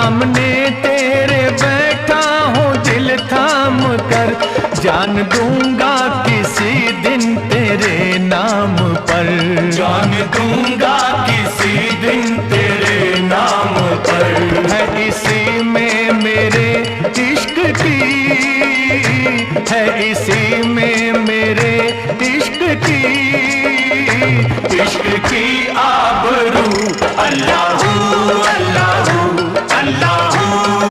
सामने तेरे बैठा हूँ दिल थाम कर, जान दूंगा किसी दिन तेरे नाम पर, जान दूंगा किसी दिन तेरे नाम पर। है इसी में मेरे इश्क की, है इसी में मेरे इश्क की, इश्क की